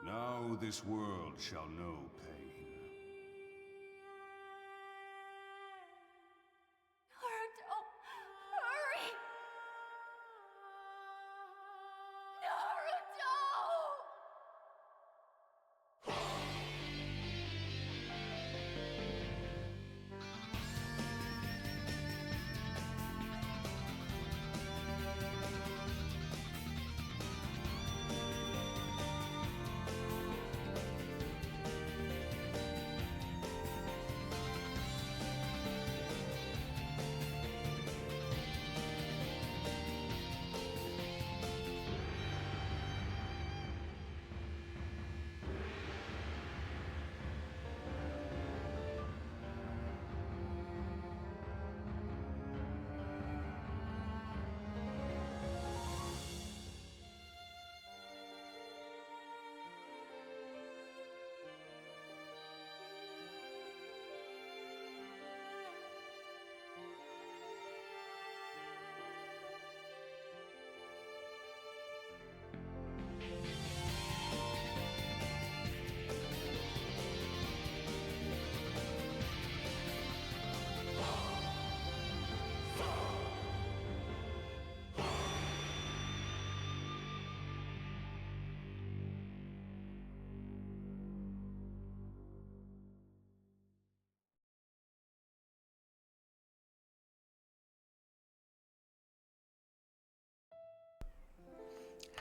Now this world shall know pain. Naruto, hurry! Naruto!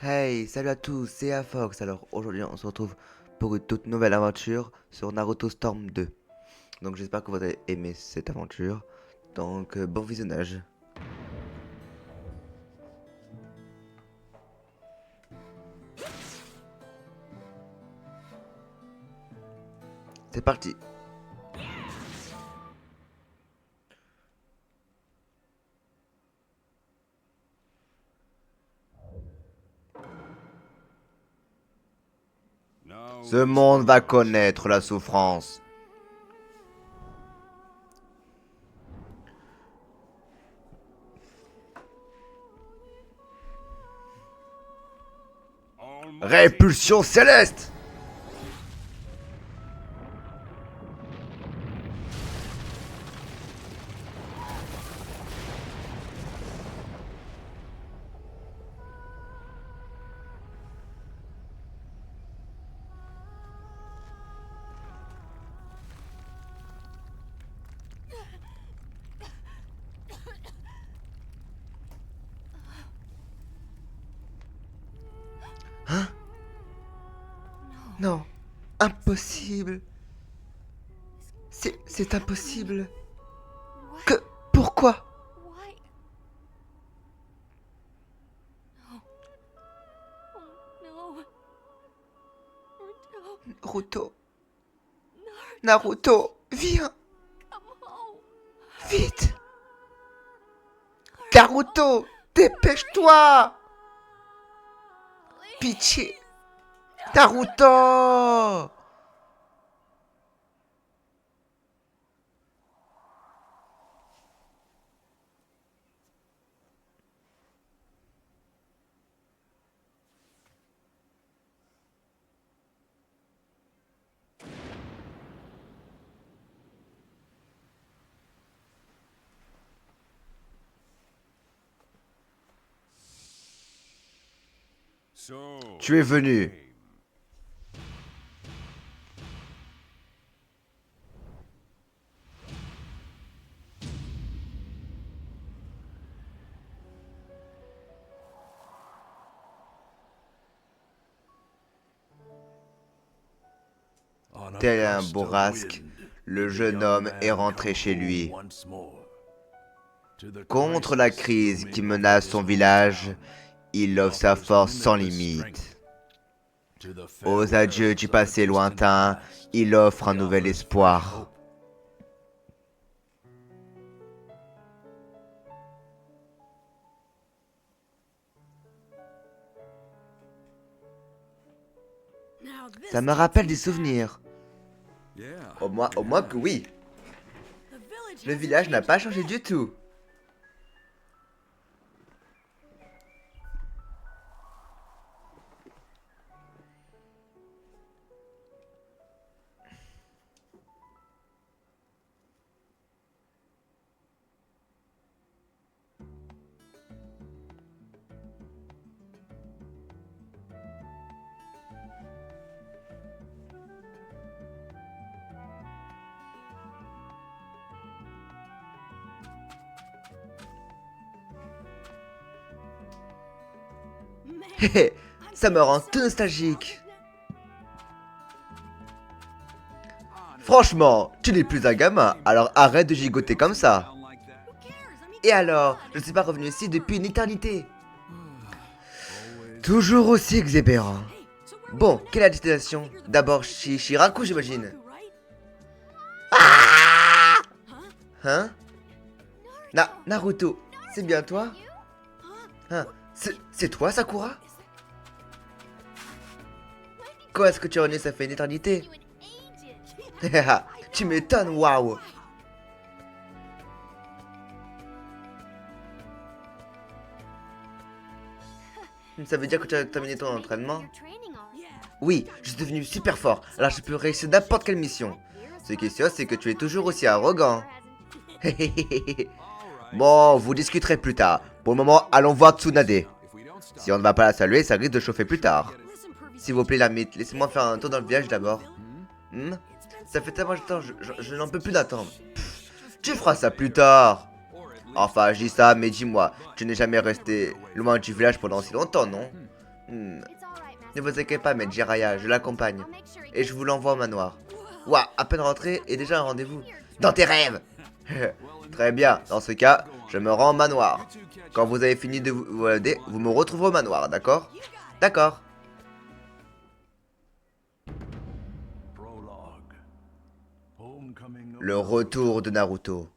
Hey, salut à tous, c'est Afox. Alors aujourd'hui on se retrouve pour une toute nouvelle aventure sur Naruto Storm 2. Donc j'espère que vous avez aimé cette aventure. Donc bon visionnage. C'est parti. Now Ce monde va connaître la souffrance. Répulsion céleste. Hein? Non, impossible. C'est impossible. What? Que... Pourquoi? Why? No. Oh no. Naruto, Naruto. Naruto, viens, Come home. vite. Naruto, dépêche-toi. Please. Pitié. Naruto! So Tu es venu. Tel un bourrasque, le jeune homme est rentré chez lui. Contre la crise qui menace son village, il offre sa force sans limite. Aux adieux du passé lointain, il offre un nouvel espoir. Ça me rappelle des souvenirs. Au moins que oui. Le village n'a pas changé du tout. Hé, ça me rend tout nostalgique. Franchement, tu n'es plus un gamin, alors arrête de gigoter comme ça. Et alors, je ne suis pas revenu ici depuis une éternité. Toujours aussi exébérant. Bon, quelle est la destination? D'abord Shiraku, j'imagine. Hein? Naruto, c'est bien toi? Hein? C'est toi, Sakura? Quand est-ce que tu es revenu? Ça fait une éternité. Tu m'étonnes, waouh! Ça veut dire que tu as terminé ton entraînement? Oui, je suis devenu super fort, alors je peux réussir n'importe quelle mission. Ce qui est sûr, c'est que tu es toujours aussi arrogant. Bon, vous discuterez plus tard. Pour le moment, allons voir Tsunade. Si on ne va pas la saluer, ça risque de chauffer plus tard. S'il vous plaît, l'ermite, laissez-moi faire un tour dans le village d'abord. Ça fait tellement de temps, je n'en peux plus d'attendre. Tu feras ça plus tard. Enfin, je dis ça, mais dis-moi, tu n'es jamais resté loin du village pendant si longtemps, non? Ne vous inquiétez pas, Maître Jiraiya, je l'accompagne. Et je vous l'envoie au manoir. Ouah, à peine rentré et déjà un rendez-vous. Dans tes rêves. Très bien, dans ce cas, je me rends au manoir. Quand vous avez fini de vous balader, vous me retrouverez au manoir, d'accord? D'accord. Le retour de Naruto.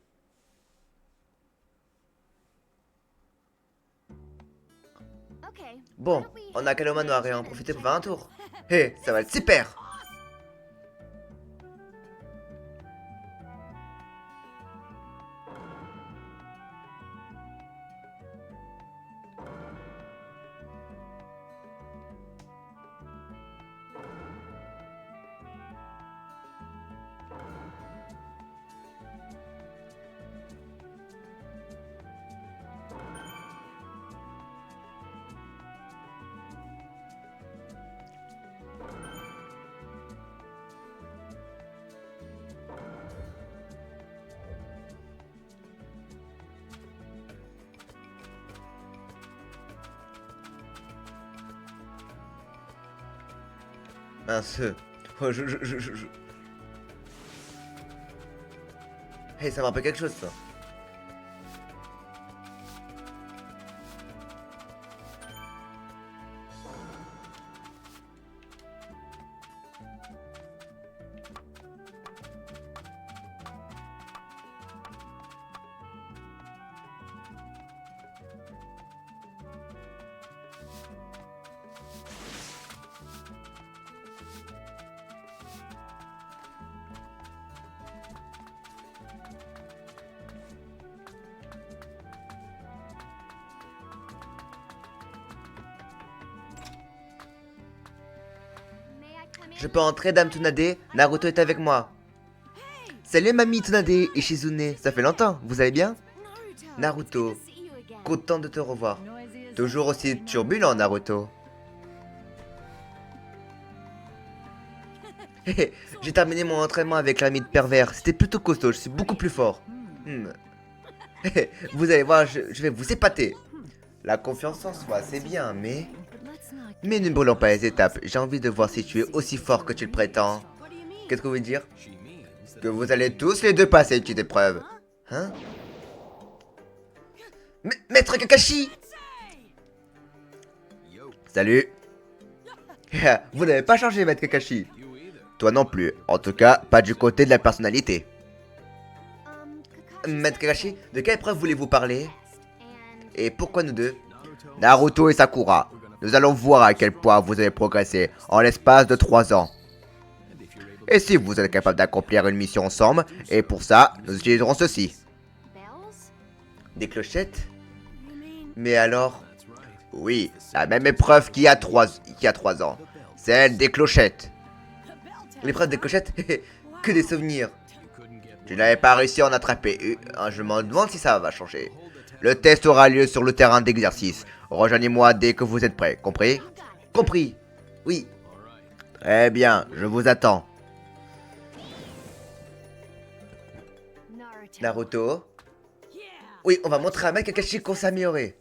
Bon, on a qu'à aller au manoir et en profiter pour faire un tour. Hé, ça va être super! Mince. Oh, Hey, ça me rappelle quelque chose, ça. Je peux entrer, Dame Tsunade? Naruto est avec moi. Salut, mamie Tsunade et Shizune. Ça fait longtemps, vous allez bien? Naruto, content de te revoir. Toujours aussi turbulent, Naruto. J'ai terminé mon entraînement avec l'ermite pervers. C'était plutôt costaud, je suis beaucoup plus fort. Vous allez voir, je vais vous épater. La confiance en soi, c'est bien, mais... Mais ne brûlons pas les étapes. J'ai envie de voir si tu es aussi fort que tu le prétends. Qu'est-ce que vous voulez dire? Que vous allez tous les deux passer une petite épreuve. Hein? Maître Kakashi! Salut. Vous n'avez pas changé, Maître Kakashi. Toi non plus. En tout cas, pas du côté de la personnalité. Maître Kakashi, de quelle épreuve voulez-vous parler? Et pourquoi nous deux? Naruto et Sakura. Nous allons voir à quel point vous avez progressé en l'espace de 3 ans. Et si vous êtes capable d'accomplir une mission ensemble, et pour ça, nous utiliserons ceci. Des clochettes? Mais alors... Oui, la même épreuve qu'il y a 3 ans. Celle des clochettes. L'épreuve des clochettes? Que des souvenirs. Tu n'avais pas réussi à en attraper une. Je me demande si ça va changer. Le test aura lieu sur le terrain d'exercice. Rejoignez-moi dès que vous êtes prêts, compris? Compris. Oui. Très bien, je vous attends. Naruto. Oui, on va montrer à Maître Kakashi qu'on s'est amélioré.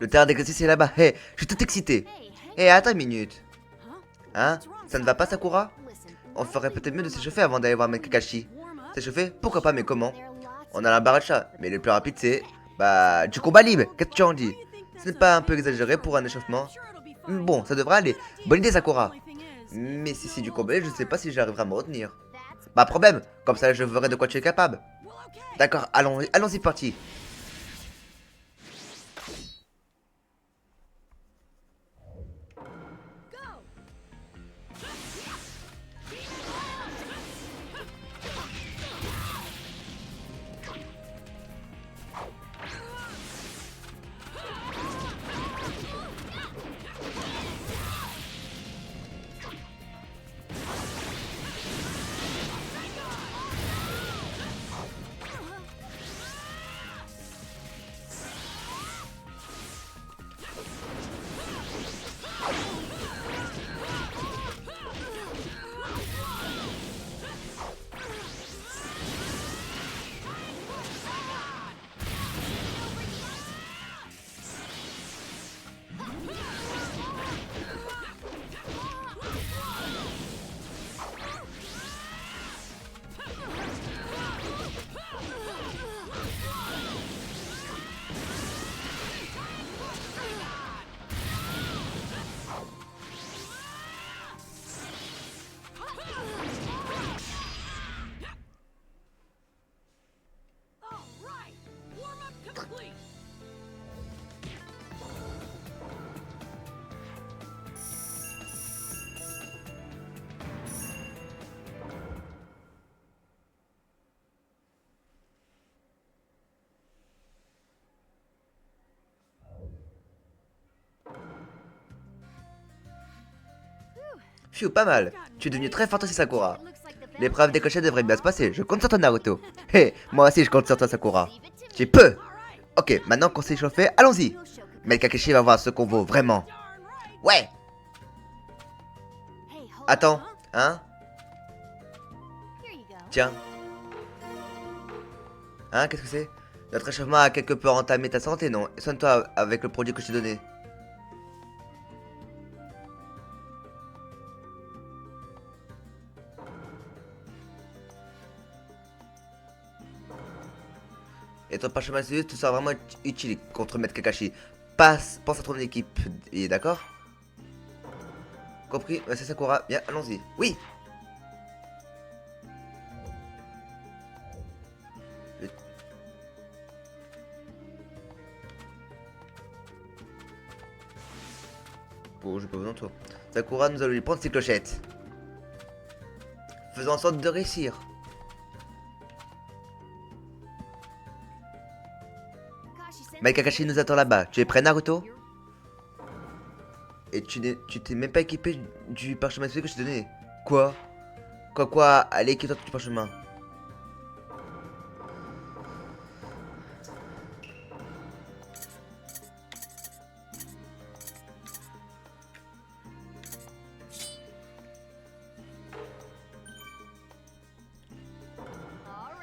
Le terrain d'exercice est là-bas. Hé, je suis tout excité. Hé, attends une minute. Hein? Ça ne va pas, Sakura? On ferait peut-être mieux de s'échauffer avant d'aller voir Kakashi. S'échauffer? Pourquoi pas, mais comment? On a la baracha, mais le plus rapide c'est... Bah, du combat libre. Qu'est-ce que tu en dis? Ce n'est pas un peu exagéré pour un échauffement? Bon, ça devrait aller. Bonne idée, Sakura. Mais si c'est du combat, je ne sais pas si j'arriverai à me retenir. Pas problème, comme ça je verrai de quoi tu es capable. D'accord, allons-y parti. Phew, pas mal. Tu es devenu très forte aussi, Sakura. L'épreuve des clochettes devrait bien se passer. Je compte sur toi, Naruto. Hé, moi aussi je compte sur toi, Sakura. Tu peux. Ok, maintenant qu'on s'est chauffé, allons-y. Mais Kakashi va voir ce qu'on vaut, vraiment. Ouais. Attends, hein? Tiens. Hein, qu'est-ce que c'est? Notre échauffement a quelque peu entamé ta santé, non? Soigne-toi avec le produit que je t'ai donné. Et ton parchemin sérieux te sera vraiment utile contre Maître Kakashi. Pense à ton équipe, et d'accord? Compris? C'est Sakura. Bien, allons-y. Oui! Bon, j'ai pas besoin de toi. Sakura, nous allons lui prendre ses clochettes. Faisons en sorte de réussir. Maître Kakashi nous attend là-bas. Tu es prêt, Naruto? Et tu t'es même pas équipé du parchemin que je t'ai donné. Quoi? Quoi? Allez, équipe-toi du parchemin.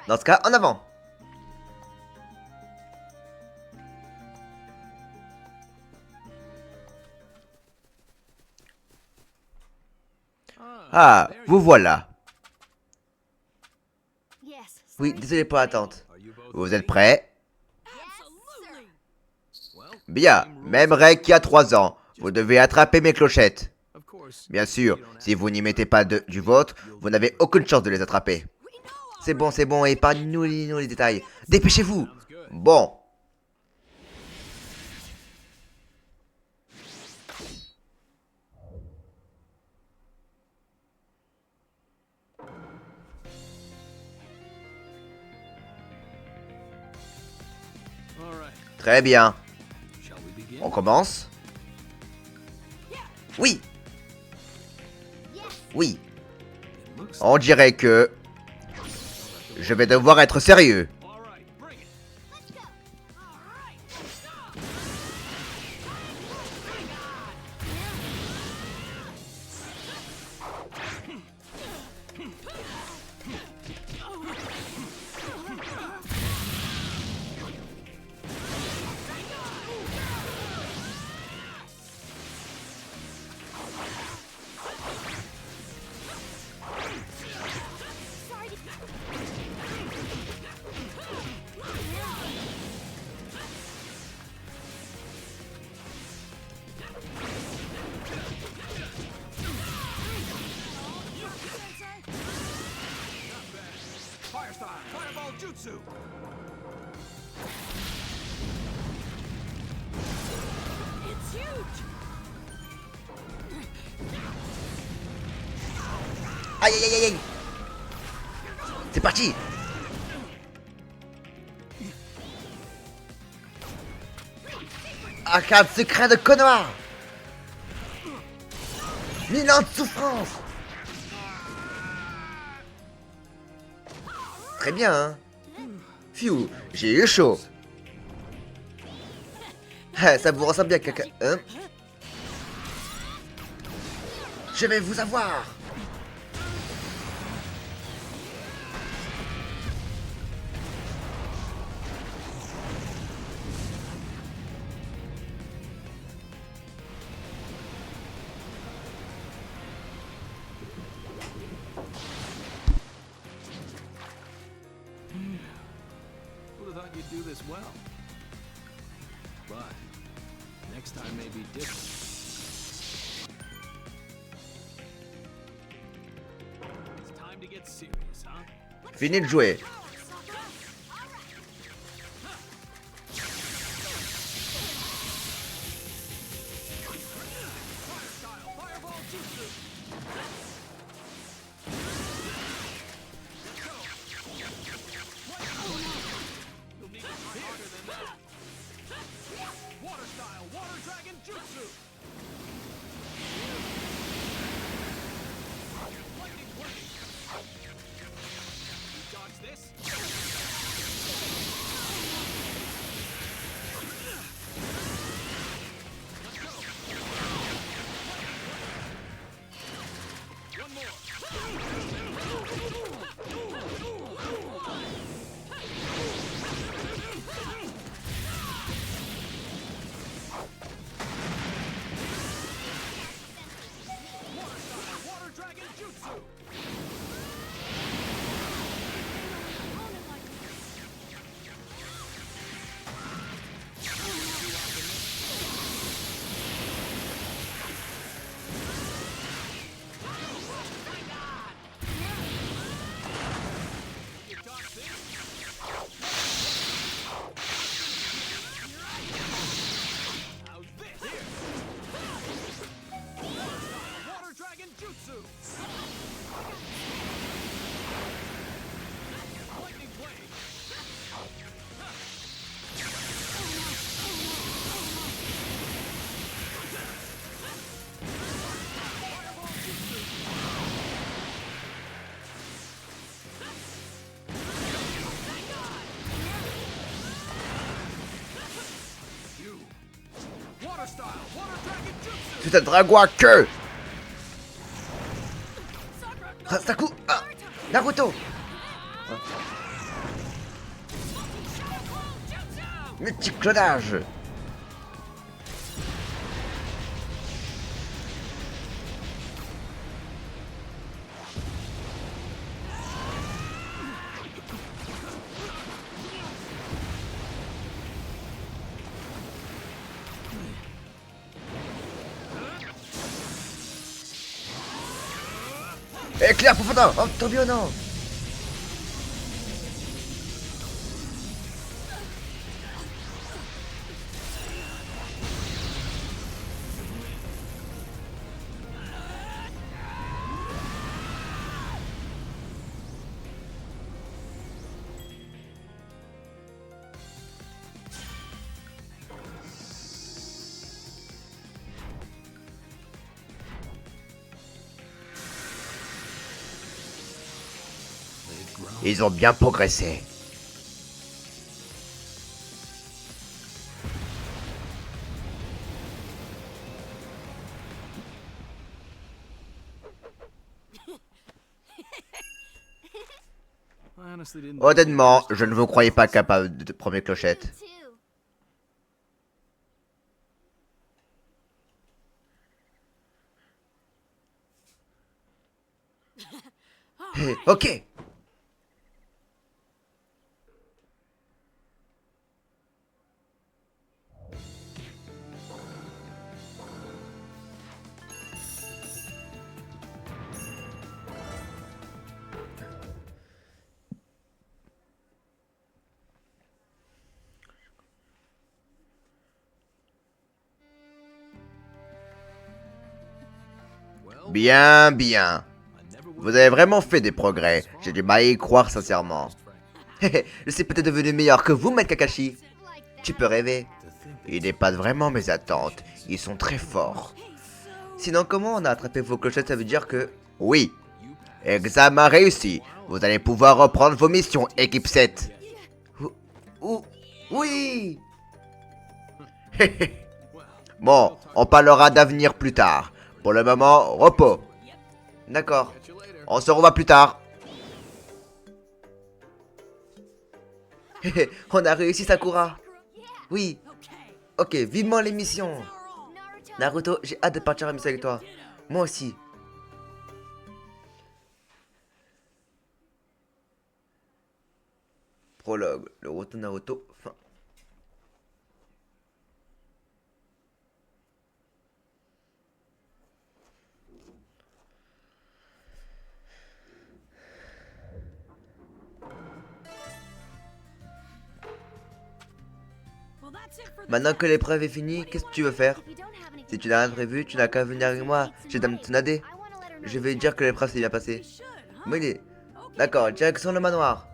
Dans ce cas, en avant! Ah, vous voilà. Oui, désolé pour l'attente. Vous êtes prêts? Bien, même Rek qui a 3 ans. Vous devez attraper mes clochettes. Bien sûr, si vous n'y mettez pas du vôtre, vous n'avez aucune chance de les attraper. C'est bon, épargnez-nous les détails. Dépêchez-vous. Bon. Très bien. On commence? Oui. Oui. On dirait que... je vais devoir être sérieux. Jutsu. It's huge! Aïe aïe aïe aïe. C'est parti. Arcade secret de Konoha. 1000 ans de souffrance. Très bien, hein. Phew, j'ai eu chaud. Ça vous ressemble bien, caca, hein? Je vais vous avoir. Would have thought you'd do this well. But next time may be different. It's time to get serious, huh? Fini de jouer. Style fireball jutsu. You'll need to try harder than that. Water style, water dragon jutsu. Lightning blade. You dodge this. Let's go. One more. Water style, water dragon jutsu. You dodge this. How's this? Here. Water dragon jutsu. Lightning blade. Fireball jutsu. You. Water style, water dragon jutsu. C'est un dragon à queue. Sakura, Ah, Saku. Ah, Naruto. Multiclonage. Éclair profondeur. Oh, tourbillonnant. Ils ont bien progressé. I honestly didn't. Honnêtement, je ne vous croyais pas capable de premier clochette. too. Hé, ok. Bien, bien. Vous avez vraiment fait des progrès. J'ai du mal à y croire sincèrement. Je suis peut-être devenu meilleur que vous, Maître Kakashi. Tu peux rêver. Ils dépassent vraiment mes attentes. Ils sont très forts. Sinon, comment on a attrapé vos clochettes? Ça veut dire que... Oui. Examen réussi. Vous allez pouvoir reprendre vos missions, équipe 7. Oui. Bon, on parlera d'avenir plus tard. Pour le moment, repos. D'accord. On se revoit plus tard. On a réussi, Sakura. Oui. Ok, vivement l'émission. Naruto, j'ai hâte de partir à mission avec toi. Moi aussi. Prologue. Le retour de Naruto. Fin. Maintenant que l'épreuve est finie, qu'est-ce que tu veux faire? Si tu n'as rien prévu, tu n'as qu'à venir avec moi chez Dame Tsunade. Je vais dire que l'épreuve s'est bien passée. Oui, d'accord, direction le manoir.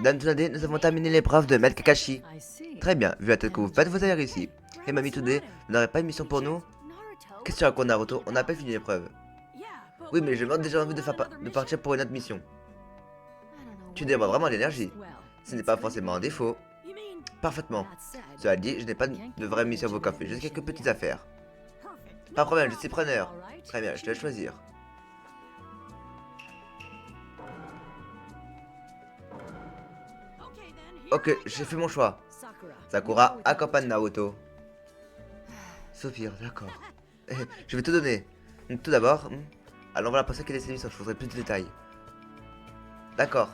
Dame Tsunade, nous avons terminé l'épreuve de Maître Kakashi. Très bien, vu la tête que vous faites, vous avez réussi. Et Mamie Tsunade, vous n'aurez pas une mission pour nous? Qu'est-ce que tu racontes, Naruto? On n'a pas fini l'épreuve. Oui, mais j'ai déjà envie de partir pour une autre mission. Tu dévoiles vraiment l'énergie. Ce n'est pas forcément un défaut. Parfaitement. Cela dit, je n'ai pas de vraie mission à vous cafés, juste quelques petites affaires. Pas de problème, je suis preneur. Très bien, je te laisse choisir. Ok, j'ai fait mon choix. Sakura accompagne Naruto. Sophie, d'accord. Je vais te donner. Donc, tout d'abord, allons voir la personne qui est décédée, je voudrais plus de détails. D'accord.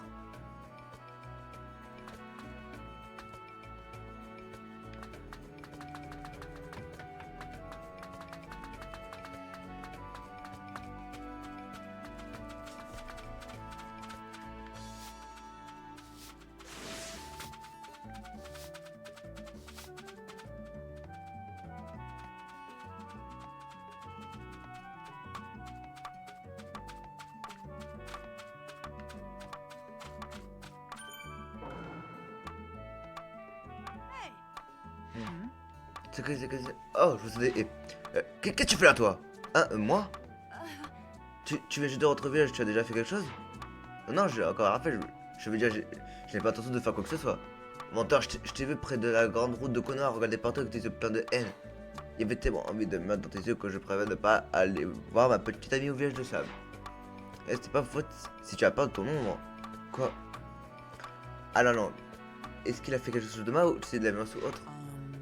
Oh, je vous ai... Qu'est-ce que tu fais là, toi? Hein, moi? Tu viens juste de retrouver, tu as déjà fait quelque chose? Non, j'ai encore rien fait, je veux dire, je n'ai pas intention de faire quoi que ce soit. Menteur, je t'ai vu près de la grande route de Konoha, regarder partout avec tes yeux pleins de haine. Il y avait tellement envie de me mettre dans tes yeux que je préfère ne pas aller voir ma petite amie au village de sable. Et c'était pas faute si tu as peur de ton nom, Quoi? Ah non, non. Est-ce qu'il a fait quelque chose de mal ou c'est de la violence ou autre?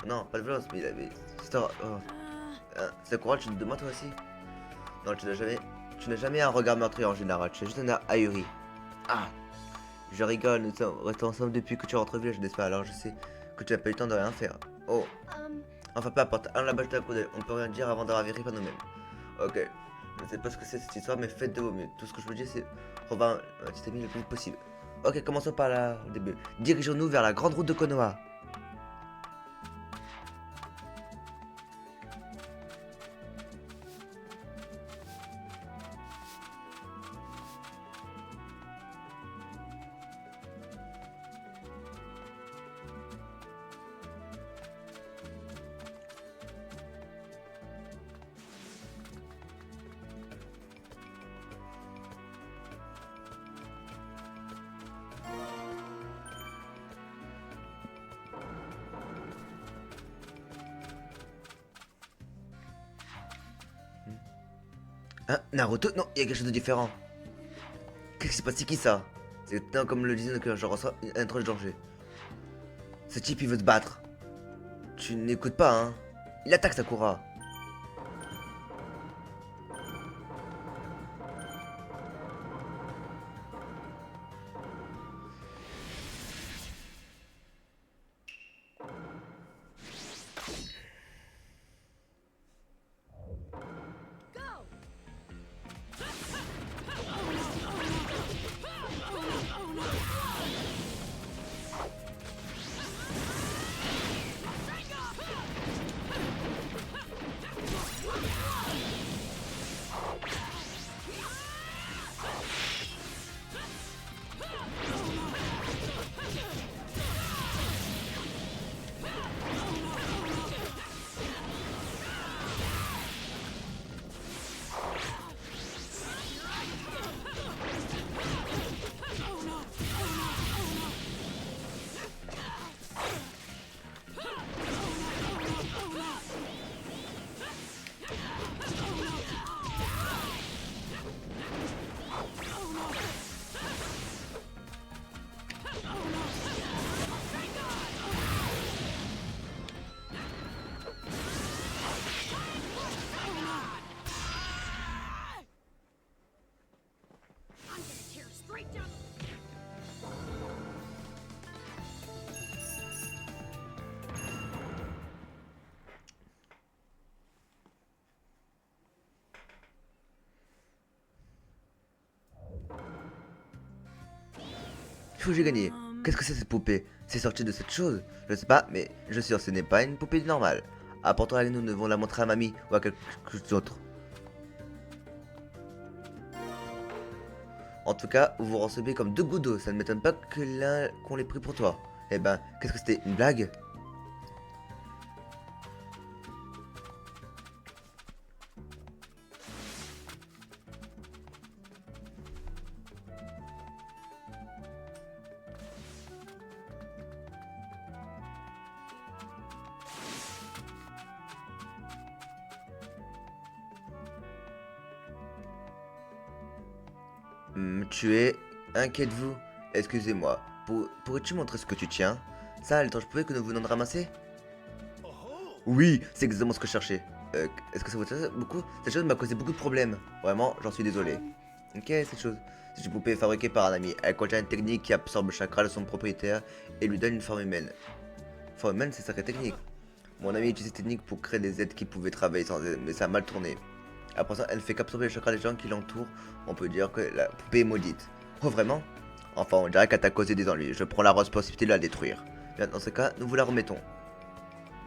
Non, pas de violence, mais il avait... C'est courage, tu te demandes toi aussi? Non, tu n'as jamais un regard meurtrier en général, tu as juste un air ahuri. Ah, je rigole, nous sommes restés ensemble depuis que tu es rentré au village, n'est-ce pas? Alors je sais que tu n'as pas eu le temps de rien faire. Oh, enfin peu importe, allons là-bas jeter un coup d'œil, on peut rien dire avant d'avoir vérifié par nous-mêmes. Ok, je ne sais pas ce que c'est cette histoire, mais faites de vos mieux. Tout ce que je veux dire, c'est revoir ma petite amie le plus vite possible. Ok, commençons par là, au début. Dirigeons-nous vers la grande route de Konoha. Hein, Naruto? Non, il y a quelque chose de différent. Qu'est-ce qui se passe? C'est qui ça? C'est non, comme le disait que je ressens un truc de danger. Ce type il veut te battre. Tu n'écoutes pas, hein? Il attaque Sakura. Go! I'm gonna tear straight down. Il faut que j'ai gagné. Qu'est-ce que c'est cette poupée? C'est sorti de cette chose? Je sais pas, mais je suis sûr que ce n'est pas une poupée normale. Apportons-la, nous devons la montrer à mamie ou à quelque chose d'autre. En tout cas, vous vous recevez comme deux gouttes d'eau. Ça ne m'étonne pas que qu'on l'ait pris pour toi. Eh ben, qu'est-ce que c'était? Une blague? Tu es... Inquiète-vous. Excusez-moi. Pourrais-tu montrer ce que tu tiens? Ça, le temps je pouvais que nous venons de ramasser? Oui, c'est exactement ce que je cherchais. Est-ce que ça vous intéresse beaucoup? Cette chose m'a causé beaucoup de problèmes. Vraiment, j'en suis désolé. Ok, cette chose. C'est une poupée fabriquée par un ami. Elle contient une technique qui absorbe le chakra de son propriétaire et lui donne une forme humaine. Forme humaine, c'est sacrée technique. Mon ami utilise cette technique pour créer des êtres qui pouvaient travailler sans elle, mais ça a mal tourné. Après ça, elle ne fait qu'absorber le chakra des gens qui l'entourent. On peut dire que la poupée est maudite. Oh vraiment? Enfin, on dirait qu'elle t'a causé des ennuis. Je prends la responsabilité de la détruire. Bien, dans ce cas, nous vous la remettons.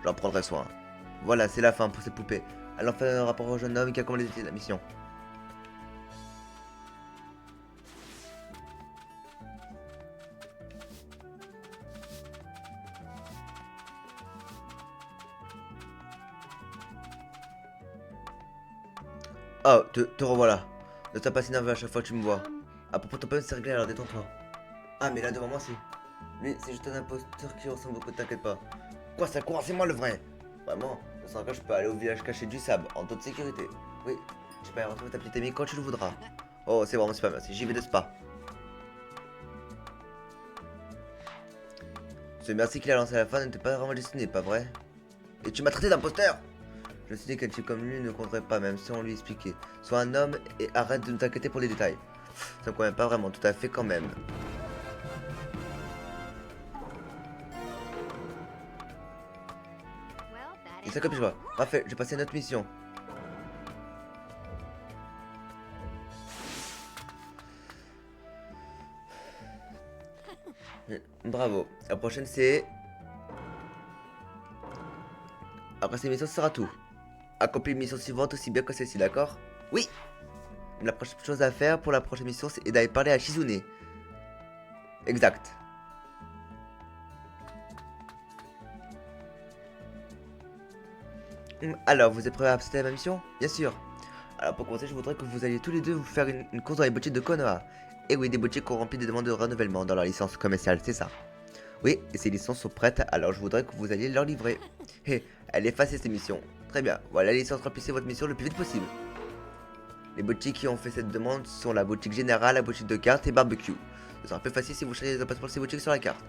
J'en prendrai soin. Voilà, c'est la fin pour cette poupée. Elle en fait un rapport au jeune homme qui a commandé la mission. Oh, te revoilà. Ne sois pas si nerveux à chaque fois que tu me vois. À propos de ton poème, c'est réglé, alors détends-toi. Ah, mais là devant moi, c'est... Lui, c'est juste un imposteur qui ressemble beaucoup, t'inquiète pas. Quoi, ça court, c'est moi le vrai. Vraiment, dans ce cas, je peux aller au village caché du sable, en toute sécurité. Oui, je peux aller retrouver ta petite amie quand tu le voudras. Oh, c'est vraiment super, merci, j'y vais de spa. Ce merci qu'il a lancé à la fin n'était pas vraiment destiné, pas vrai? Et tu m'as traité d'imposteur! Je me suis dit qu'un type comme lui ne compterait pas, même si on lui expliquait. Sois un homme et arrête de nous t'inquiéter pour les détails. Ça me convient pas vraiment, tout à fait quand même. Et ça comme je vois. Parfait, je vais passer à notre mission. Bravo. La prochaine c'est... Après cette mission, ce sera tout. Accomplir une mission suivante aussi bien que celle-ci, d'accord? Oui. La prochaine chose à faire pour la prochaine mission, c'est d'aller parler à Shizune. Exact. Alors, vous êtes prêts à accepter ma mission? Bien sûr. Alors, pour commencer, je voudrais que vous alliez tous les deux vous faire une course dans les boutiques de Konoha. Et oui, des boutiques qui ont rempli des demandes de renouvellement dans leur licence commerciale, c'est ça. Oui, et ces licences sont prêtes, alors je voudrais que vous alliez leur livrer. Hé, elle est facile cette mission. Très bien, voilà la licence, remplissez votre mission le plus vite possible. Les boutiques qui ont fait cette demande sont la boutique générale, la boutique de cartes et barbecue. Ce sera un peu facile si vous cherchez les passeports pour ces boutiques sur la carte.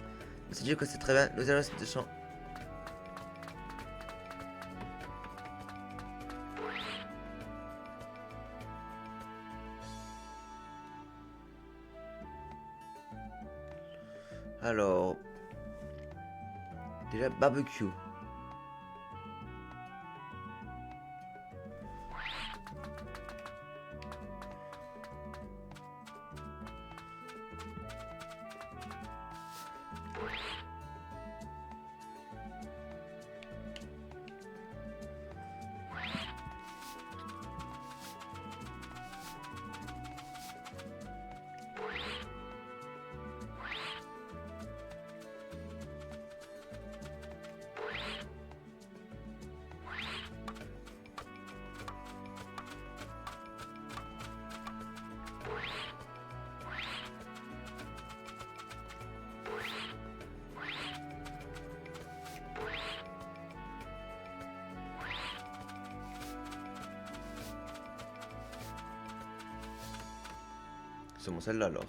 Mais c'est dire que c'est très bien, nous allons de champ. Alors... Déjà, barbecue. C'est mon celle-là alors.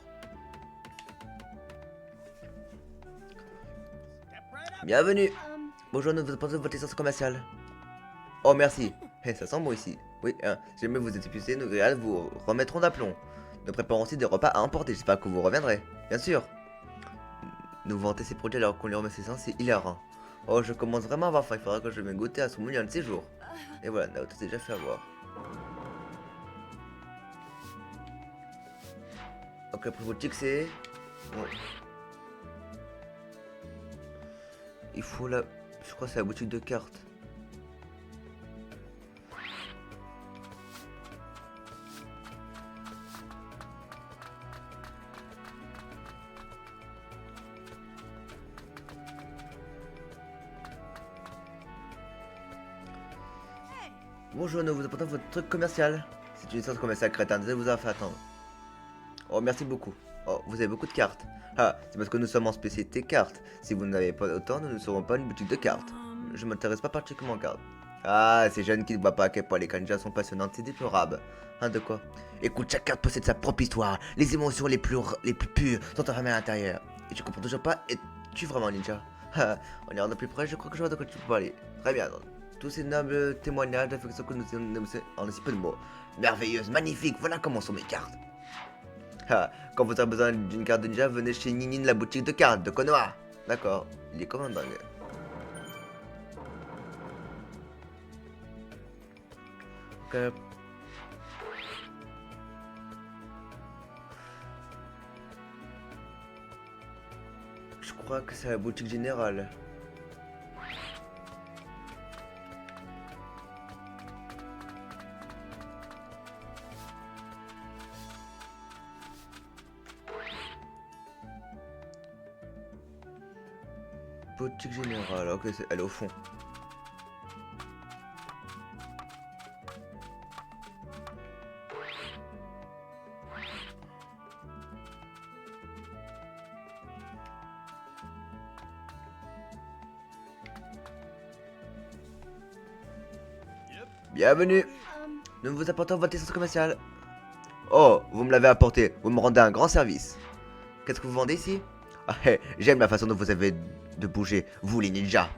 Bienvenue. Bonjour, nous vous apportons votre licence commerciale. Oh merci. Ça sent bon ici. Oui, si jamais vous êtes épuisé, nos grillades vous remettront d'aplomb. Nous préparons aussi des repas à emporter, j'espère que vous reviendrez. Bien sûr. Nous vanter ces produits alors qu'on les remet ses sens, c'est hilarant. Oh, je commence vraiment à avoir faim, il faudra que je me goûter à son menu un de ces jours. Et voilà, Naoto s'est déjà fait avoir. Donc après boutique c'est... Bon. Il faut la... Je crois que c'est la boutique de cartes. Bonjour, nous vous apportons votre truc commercial. C'est une licence commerciale crétin, désolé vous avoir fait attendre. Oh, merci beaucoup. Oh, vous avez beaucoup de cartes. Ah, c'est parce que nous sommes en spécialité cartes. Si vous n'avez pas autant, nous ne serons pas une boutique de cartes. Je m'intéresse pas particulièrement aux cartes. Ah, ces jeunes qui ne voient pas à quel point les kanjas sont passionnantes, c'est déplorable. Hein, de quoi? Écoute, chaque carte possède sa propre histoire. Les émotions les plus pures sont enfermées à l'intérieur. Et tu comprends toujours pas, es-tu vraiment un ninja? Ah, en regardant de plus près, je crois que je vois de quoi tu peux parler. Très bien, donc. Tous ces nobles témoignages d'affection que nous en si peu de mots. Merveilleuse, magnifique, voilà comment sont mes cartes. Ah, quand vous avez besoin d'une carte de ninja, venez chez Ninin, la boutique de cartes de Konoha. D'accord, il est comme un dingue. Ok. Je crois que c'est la boutique générale. Boutique générale, ok, elle est au fond. Bienvenue. Nous vous apportons votre licence commerciale. Oh, vous me l'avez apporté. Vous me rendez un grand service. Qu'est-ce que vous vendez ici? Ah, j'aime la façon dont vous avez de bouger, vous les ninjas.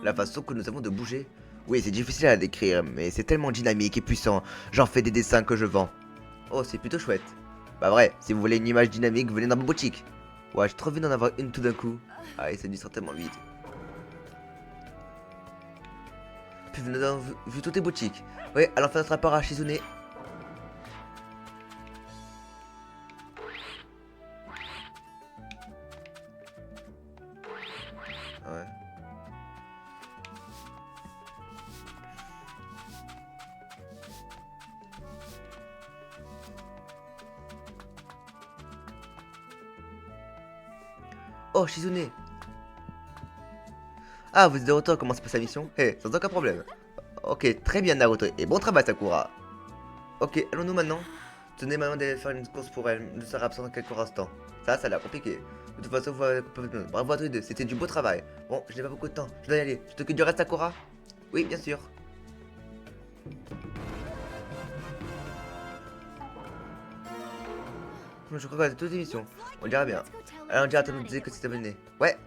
La façon que nous avons de bouger. Oui, c'est difficile à décrire, mais c'est tellement dynamique et puissant. J'en fais des dessins que je vends. Oh, c'est plutôt chouette. Bah vrai, si vous voulez une image dynamique, venez dans ma boutique. Ouais, j'ai trop envie d'en avoir une tout d'un coup. Ah, et ça dit tellement vite. Puis venez dans vu toutes les boutiques. Oui, allons faire notre rapport à Shizune. Oh, Shizune. Ah, vous êtes de retour, comment se passe la mission? Eh, sans aucun problème. Ok, très bien Naruto, et bon travail Sakura. Ok, allons-nous maintenant. Tenez maintenant d'aller faire une course pour elle, je serai absent dans quelques instants. Ça a l'air compliqué. De toute façon, bravo à tous les deux, c'était du beau travail. Bon, je n'ai pas beaucoup de temps, je dois y aller. Je t'occupe du reste Sakura? Oui, bien sûr. Je crois que c'est toutes les missions. On dirait bien. Alors on dirait à nous dire que c'est terminé. Ouais.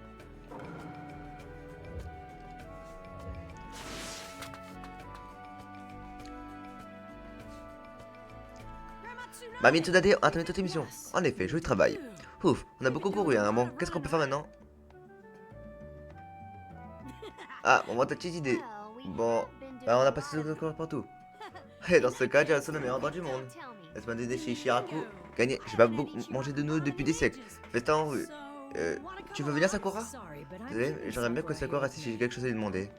Mamie Tsunade, on a terminé toute émission. En effet, joli travail. Ouf, on a beaucoup couru, hein. Bon, qu'est-ce qu'on peut faire maintenant? Ah, on va petite idée. Bon, bah, on a passé tout le corps partout. Et dans ce cas, j'ai le meilleur endroit du monde. Laisse-moi m'aider chez Shiraku. Gagné, j'ai pas mangé de nouilles depuis des siècles. Fais ça en rue. Tu veux venir Sakura? Désolé, j'aimerais bien que Sakura reste si j'ai quelque chose à lui demander.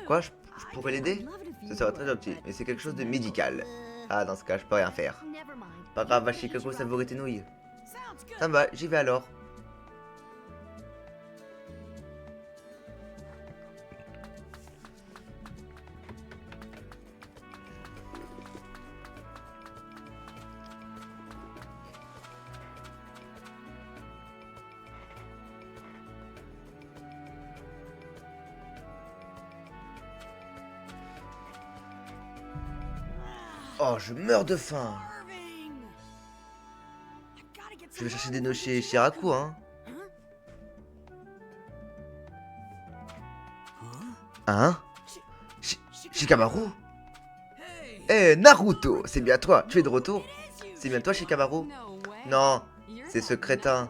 Quoi, je pourrais l'aider? Ce serait très gentil, mais c'est quelque chose de médical. Ah, dans ce cas, je peux rien faire. Pas grave, va Chicago savourer tes nouilles. Ça me va, j'y vais alors. Oh, je meurs de faim. Je vais chercher des noix chez Shiraku, hein. Hein? Shikamaru? Eh, Naruto, c'est bien toi, tu es de retour? C'est bien toi, Shikamaru? Non, c'est ce crétin.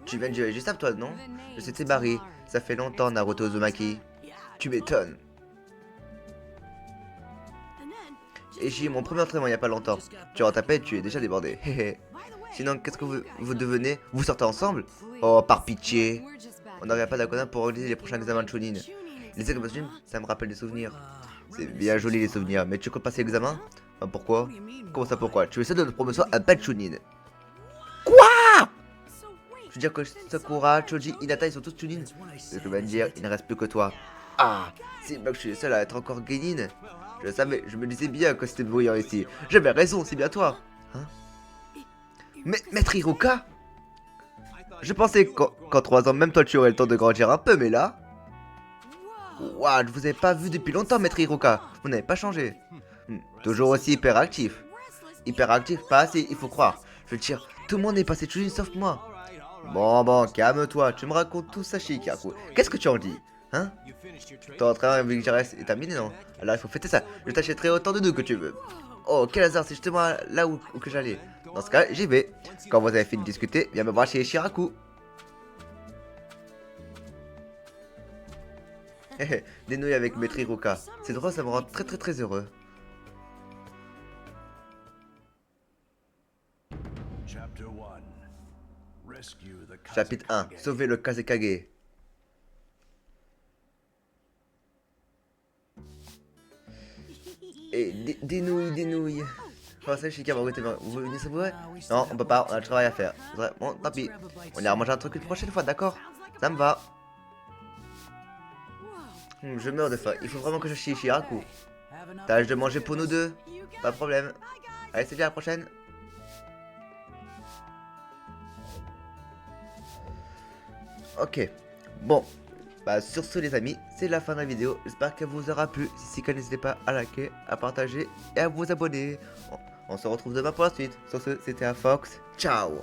Tu viens de jouer juste à toi, non? Je s'étais barré, ça fait longtemps, Naruto Uzumaki. Tu m'étonnes. Et j'ai eu mon premier entraînement il y a pas longtemps. Tu rentres à peine, tu es déjà débordé. Sinon, qu'est-ce que vous devenez? Vous sortez ensemble? Oh, par pitié. On n'aurait pas d'accord pour organiser les prochains examens de Chunin. Les examens de Chunin, ça me rappelle des souvenirs. C'est bien joli les souvenirs, mais tu comptes passer l'examen? Bah, pourquoi? Comment ça pourquoi? Tu essaies de notre promotion à pas de Chunin. Quoi? Je veux dire que Sakura, Choji, Hinata, ils sont tous Chunin. Ce que je viens de dire, il ne reste plus que toi. Ah, c'est bien que je suis le seul à être encore Genin. Je le savais, je me disais bien que c'était bruyant ici. J'avais raison, c'est bien toi. Hein? Mais Maître Hiruka? Je pensais qu'en 3 ans, même toi tu aurais le temps de grandir un peu, mais là... Waouh, je vous avais pas vu depuis longtemps, Maître Hiruka. Vous n'avez pas changé. Toujours aussi hyperactif. Hyperactif, pas assez, il faut croire. Je veux dire, tout le monde est passé Chunin sauf moi. Bon, calme-toi, tu me racontes tout ça, Shikaku. Qu'est-ce que tu en dis? Hein? Ton entraînement avec Jares est terminé, non? Alors il faut fêter ça. Je t'achèterai autant de nous que tu veux. Oh, quel hasard, c'est justement là où que j'allais. Dans ce cas, j'y vais. Quand vous avez fini de discuter, viens me voir chez Shiraku. Des nouilles avec Maître Hiruka. C'est drôle, ça me rend très heureux. Chapitre 1. Sauver le Kazekage. Et des nouilles. Oh, salut Shikamaru, vous venez savourer? Non, on peut pas, on a le travail à faire. Bon, tant pis. On ira manger un truc une prochaine fois, d'accord? Ça me va. Je meurs de faim, il faut vraiment que je chie Shiraku. T'as l'âge de manger pour nous deux? Pas de problème. Allez, c'est bien, à la prochaine. Ok. Bon. Bah sur ce les amis, c'est la fin de la vidéo. J'espère qu'elle vous aura plu. Si c'est le cas, n'hésitez pas à liker, à partager et à vous abonner. On se retrouve demain pour la suite. Sur ce, c'était Fox. Ciao.